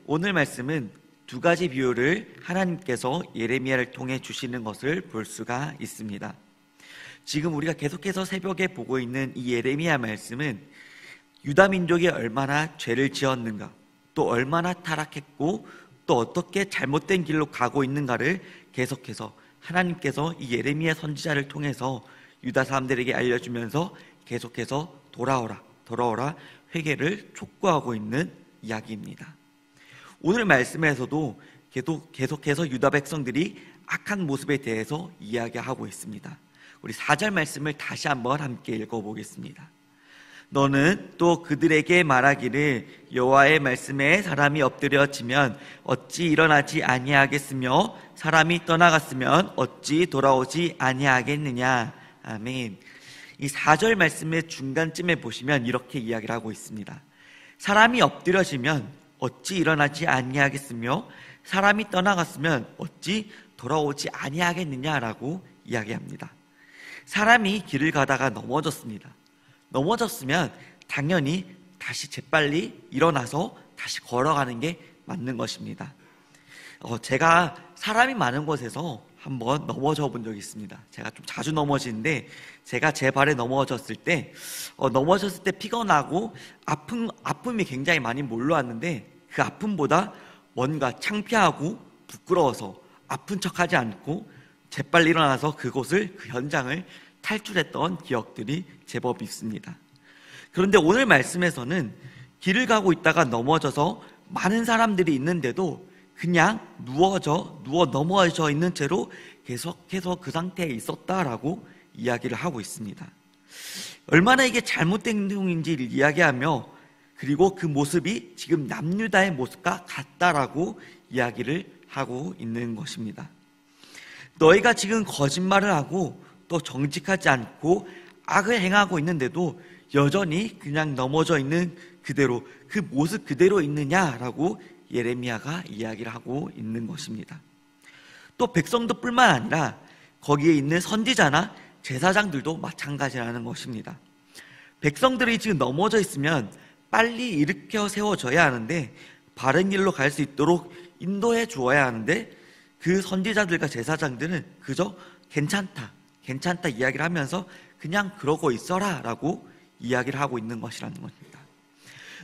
오늘 말씀은 두 가지 비유를 하나님께서 예레미야를 통해 주시는 것을 볼 수가 있습니다. 지금 우리가 계속해서 새벽에 보고 있는 이 예레미야 말씀은 유다 민족이 얼마나 죄를 지었는가, 또 얼마나 타락했고 또 어떻게 잘못된 길로 가고 있는가를 계속해서 하나님께서 이 예레미야 선지자를 통해서 유다 사람들에게 알려주면서 계속해서 돌아오라 회개를 촉구하고 있는 이야기입니다. 오늘 말씀에서도 계속해서 유다 백성들이 악한 모습에 대해서 이야기하고 있습니다. 우리 4절 말씀을 다시 한번 함께 읽어보겠습니다. 너는 또 그들에게 말하기를 여호와의 말씀에 사람이 엎드려지면 어찌 일어나지 아니하겠으며 사람이 떠나갔으면 어찌 돌아오지 아니하겠느냐. 아멘. 이 4절 말씀의 중간쯤에 보시면 이렇게 이야기를 하고 있습니다. 사람이 엎드려지면 어찌 일어나지 아니하겠으며 사람이 떠나갔으면 어찌 돌아오지 아니하겠느냐라고 이야기합니다. 사람이 길을 가다가 넘어졌으면 당연히 다시 재빨리 일어나서 다시 걸어가는 게 맞는 것입니다. 제가 사람이 많은 곳에서 한번 넘어져 본 적이 있습니다. 제가 좀 자주 넘어지는데 제가 제 발에 넘어졌을 때 피곤하고 아픔이 굉장히 많이 몰려왔는데 그 아픔보다 뭔가 창피하고 부끄러워서 아픈 척하지 않고 재빨리 일어나서 그 현장을 탈출했던 기억들이 제법 있습니다. 그런데 오늘 말씀에서는 길을 가고 있다가 넘어져서 많은 사람들이 있는데도 그냥 누워 넘어져 있는 채로 계속해서 그 상태에 있었다라고 이야기를 하고 있습니다. 얼마나 이게 잘못된 행동인지를 이야기하며 그리고 그 모습이 지금 남유다의 모습과 같다라고 이야기를 하고 있는 것입니다. 너희가 지금 거짓말을 하고 또 정직하지 않고 악을 행하고 있는데도 여전히 그냥 넘어져 있는 그대로 그 모습 그대로 있느냐라고 예레미야가 이야기를 하고 있는 것입니다. 또 백성들뿐만 아니라 거기에 있는 선지자나 제사장들도 마찬가지라는 것입니다. 백성들이 지금 넘어져 있으면 빨리 일으켜 세워져야 하는데 바른 길로 갈 수 있도록 인도해 주어야 하는데 그 선지자들과 제사장들은 그저 괜찮다 이야기를 하면서 그냥 그러고 있어라 라고 이야기를 하고 있는 것이라는 겁니다.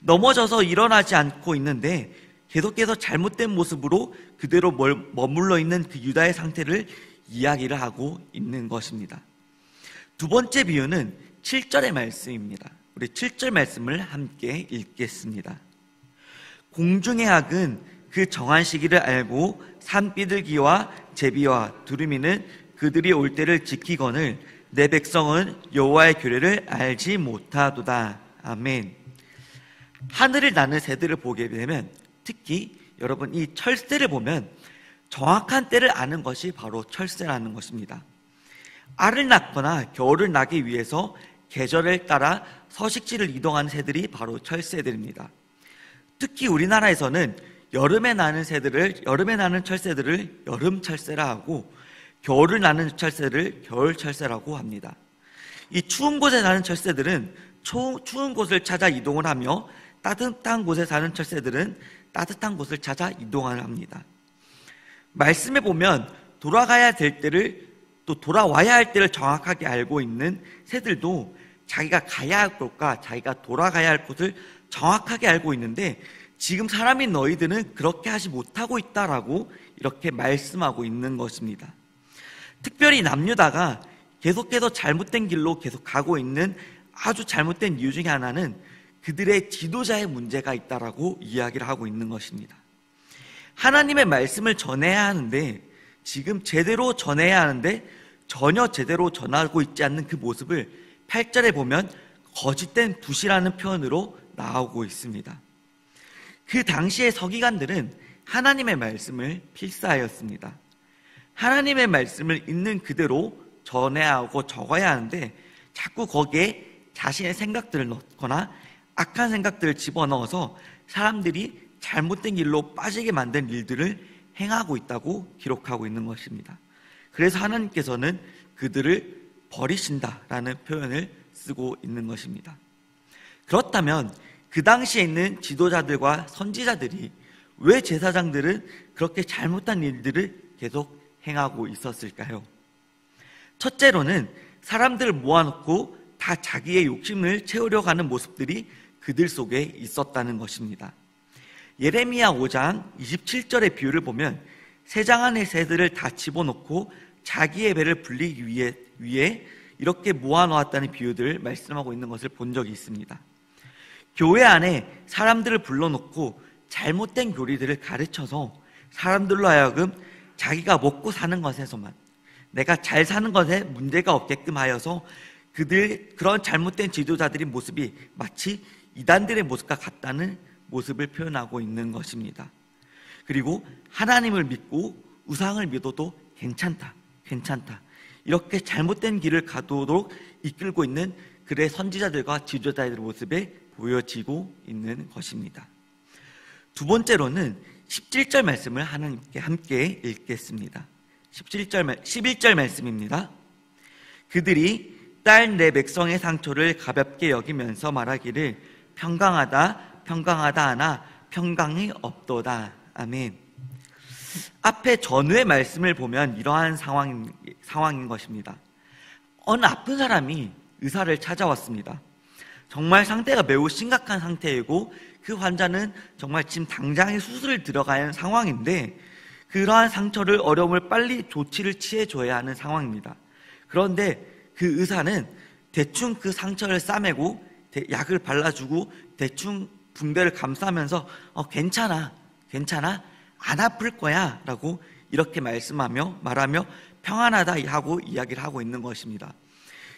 넘어져서 일어나지 않고 있는데 계속해서 잘못된 모습으로 그대로 머물러 있는 그 유다의 상태를 이야기를 하고 있는 것입니다. 두 번째 비유는 7절의 말씀입니다. 우리 7절 말씀을 함께 읽겠습니다. 공중의 악은 그 정한 시기를 알고 산비둘기와 제비와 두루미는 그들이 올 때를 지키거늘 내 백성은 여호와의 규례를 알지 못하도다. 아멘. 하늘을 나는 새들을 보게 되면 특히 여러분 이 철새를 보면 정확한 때를 아는 것이 바로 철새라는 것입니다. 알을 낳거나 겨울을 나기 위해서 계절을 따라 서식지를 이동하는 새들이 바로 철새들입니다. 특히 우리나라에서는 여름에 나는 철새들을 여름 철새라 하고 겨울을 나는 철새를 겨울 철새라고 합니다. 이 추운 곳에 사는 철새들은 추운 곳을 찾아 이동을 하며 따뜻한 곳에 사는 철새들은 따뜻한 곳을 찾아 이동을 합니다. 말씀에 보면 돌아가야 될 때를 또 돌아와야 할 때를 정확하게 알고 있는 새들도 자기가 가야 할 곳과 자기가 돌아가야 할 곳을 정확하게 알고 있는데 지금 사람인 너희들은 그렇게 하지 못하고 있다라고 이렇게 말씀하고 있는 것입니다. 특별히 남유다가 계속해서 잘못된 길로 계속 가고 있는 아주 잘못된 이유 중에 하나는 그들의 지도자의 문제가 있다라고 이야기를 하고 있는 것입니다. 하나님의 말씀을 전해야 하는데 지금 제대로 전해야 하는데 전혀 제대로 전하고 있지 않는 그 모습을 8절에 보면 거짓된 붓이라는 표현으로 나오고 있습니다. 그 당시의 서기관들은 하나님의 말씀을 필사하였습니다. 하나님의 말씀을 있는 그대로 전해야 하고 적어야 하는데 자꾸 거기에 자신의 생각들을 넣거나 악한 생각들을 집어넣어서 사람들이 잘못된 길로 빠지게 만든 일들을 행하고 있다고 기록하고 있는 것입니다. 그래서 하나님께서는 그들을 버리신다라는 표현을 쓰고 있는 것입니다. 그렇다면 그 당시에 있는 지도자들과 선지자들이 왜 제사장들은 그렇게 잘못한 일들을 계속 행하고 있었을까요? 첫째로는 사람들을 모아놓고 다 자기의 욕심을 채우려고 하는 모습들이 그들 속에 있었다는 것입니다. 예레미야 5장 27절의 비유를 보면 새장 안에 새들을 다 집어넣고 자기의 배를 불리기 위해 이렇게 모아놓았다는 비유들을 말씀하고 있는 것을 본 적이 있습니다. 교회 안에 사람들을 불러놓고 잘못된 교리들을 가르쳐서 사람들로 하여금 자기가 먹고 사는 것에서만, 내가 잘 사는 것에 문제가 없게끔 하여서 그런 잘못된 지도자들의 모습이 마치 이단들의 모습과 같다는 모습을 표현하고 있는 것입니다. 그리고 하나님을 믿고 우상을 믿어도 괜찮다 이렇게 잘못된 길을 가도록 이끌고 있는 그의 선지자들과 지도자들의 모습에 보여지고 있는 것입니다. 두 번째로는 17절 말씀을 함께 읽겠습니다. 11절 말씀입니다. 그들이 딸 내 백성의 상처를 가볍게 여기면서 말하기를 평강하다 하나 평강이 없도다. 아멘. 앞에 전후의 말씀을 보면 이러한 상황인 것입니다. 어느 아픈 사람이 의사를 찾아왔습니다. 정말 상태가 매우 심각한 상태이고 그 환자는 정말 지금 당장에 수술을 들어가야 하는 상황인데 그러한 상처를 어려움을 빨리 조치를 취해줘야 하는 상황입니다. 그런데 그 의사는 대충 그 상처를 싸매고 약을 발라주고 대충 붕대를 감싸면서 괜찮아 안 아플 거야 라고 이렇게 말하며 평안하다 하고 이야기를 하고 있는 것입니다.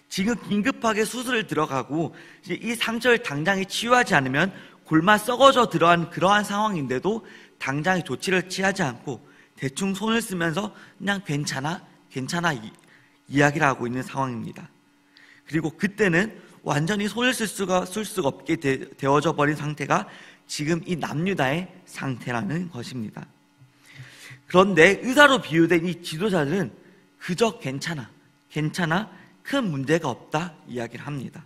지금 긴급하게 수술을 들어가고 이 상처를 당장에 치유하지 않으면 골마 썩어져 들어간 그러한 상황인데도 당장에 조치를 취하지 않고 대충 손을 쓰면서 그냥 괜찮아 이야기를 하고 있는 상황입니다. 그리고 그때는 완전히 손을 쓸 수가 없게 되어져 버린 상태가 지금 이 남유다의 상태라는 것입니다. 그런데 의사로 비유된 이 지도자들은 그저 괜찮아 큰 문제가 없다 이야기를 합니다.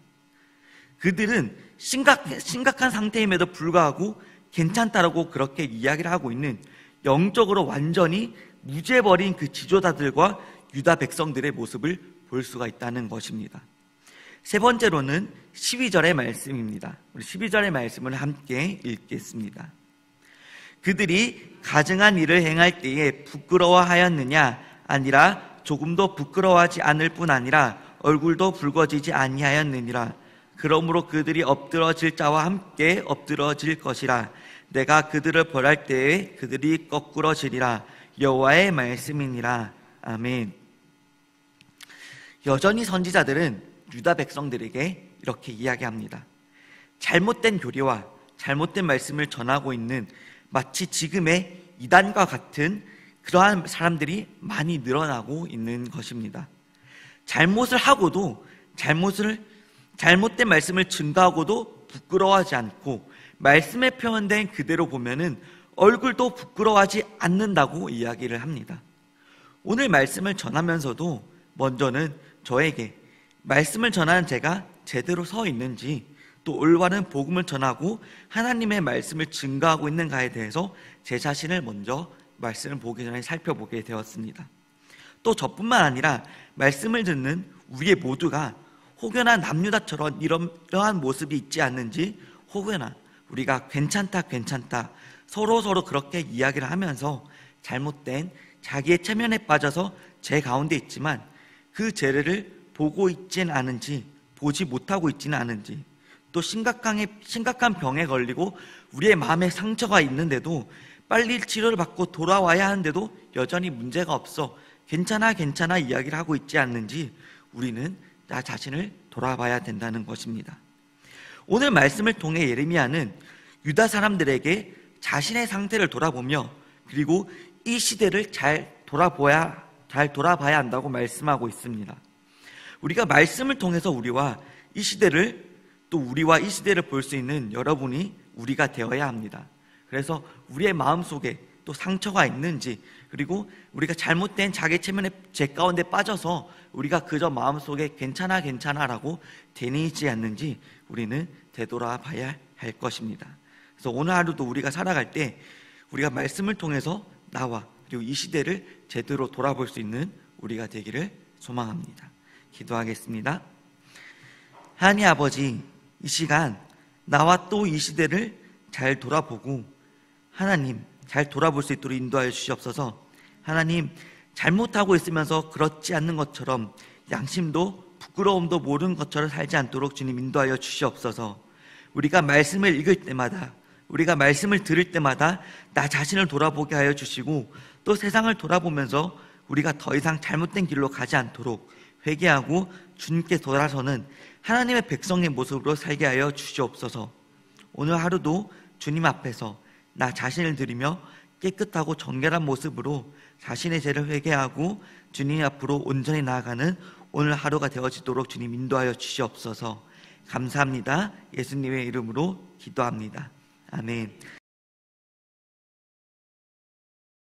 그들은 심각한 상태임에도 불구하고 괜찮다라고 그렇게 이야기를 하고 있는 영적으로 완전히 무죄버린 그 지도자들과 유다 백성들의 모습을 볼 수가 있다는 것입니다. 세 번째로는 12절의 말씀입니다. 우리 12절의 말씀을 함께 읽겠습니다. 그들이 가증한 일을 행할 때에 부끄러워하였느냐? 아니라 조금도 부끄러워하지 않을 뿐 아니라 얼굴도 붉어지지 아니하였느니라. 그러므로 그들이 엎드러질 자와 함께 엎드러질 것이라. 내가 그들을 벌할 때에 그들이 거꾸러지리라. 여호와의 말씀이니라. 아멘. 여전히 선지자들은 유다 백성들에게 이렇게 이야기합니다. 잘못된 교리와 잘못된 말씀을 전하고 있는 마치 지금의 이단과 같은 그러한 사람들이 많이 늘어나고 있는 것입니다. 잘못을 하고도 잘못된 말씀을 증거하고도 부끄러워하지 않고 말씀에 표현된 그대로 보면은 얼굴도 부끄러워하지 않는다고 이야기를 합니다. 오늘 말씀을 전하면서도 먼저는 저에게 말씀을 전하는 제가 제대로 서 있는지 또 올바른 복음을 전하고 하나님의 말씀을 증거하고 있는가에 대해서 제 자신을 먼저 말씀을 보기 전에 살펴보게 되었습니다. 또 저뿐만 아니라 말씀을 듣는 우리 모두가 혹여나 남유다처럼 이러한 모습이 있지 않는지 혹여나 우리가 괜찮다 서로 그렇게 이야기를 하면서 잘못된 자기의 체면에 빠져서 제 가운데 있지만 그 죄를 보고 있진 않은지 보지 못하고 있지는 않은지 또 심각한 병에 걸리고 우리의 마음에 상처가 있는데도 빨리 치료를 받고 돌아와야 하는데도 여전히 문제가 없어 괜찮아 이야기를 하고 있지 않는지 우리는 나 자신을 돌아봐야 된다는 것입니다. 오늘 말씀을 통해 예레미야는 유다 사람들에게 자신의 상태를 돌아보며 그리고 이 시대를 잘 돌아봐야 한다고 말씀하고 있습니다. 우리가 말씀을 통해서 우리와 이 시대를 볼 수 있는 여러분이 우리가 되어야 합니다. 그래서 우리의 마음속에 또 상처가 있는지 그리고 우리가 잘못된 자기 체면의 죄 가운데 빠져서 우리가 그저 마음속에 괜찮아라고 되뇌이지 않는지 우리는 되돌아봐야 할 것입니다. 그래서 오늘 하루도 우리가 살아갈 때 우리가 말씀을 통해서 나와 그리고 이 시대를 제대로 돌아볼 수 있는 우리가 되기를 소망합니다. 기도하겠습니다. 하나님 아버지, 이 시간 나와 또 이 시대를 잘 돌아보고 하나님 잘 돌아볼 수 있도록 인도하여 주시옵소서. 하나님, 잘못하고 있으면서 그렇지 않는 것처럼 양심도 부끄러움도 모르는 것처럼 살지 않도록 주님 인도하여 주시옵소서. 우리가 말씀을 읽을 때마다, 우리가 말씀을 들을 때마다 나 자신을 돌아보게 하여 주시고, 또 세상을 돌아보면서 우리가 더 이상 잘못된 길로 가지 않도록 회개하고 주님께 돌아서는 하나님의 백성의 모습으로 살게 하여 주시옵소서. 오늘 하루도 주님 앞에서 나 자신을 드리며 깨끗하고 정결한 모습으로 자신의 죄를 회개하고 주님 앞으로 온전히 나아가는 오늘 하루가 되어지도록 주님 인도하여 주시옵소서. 감사합니다. 예수님의 이름으로 기도합니다. 아멘.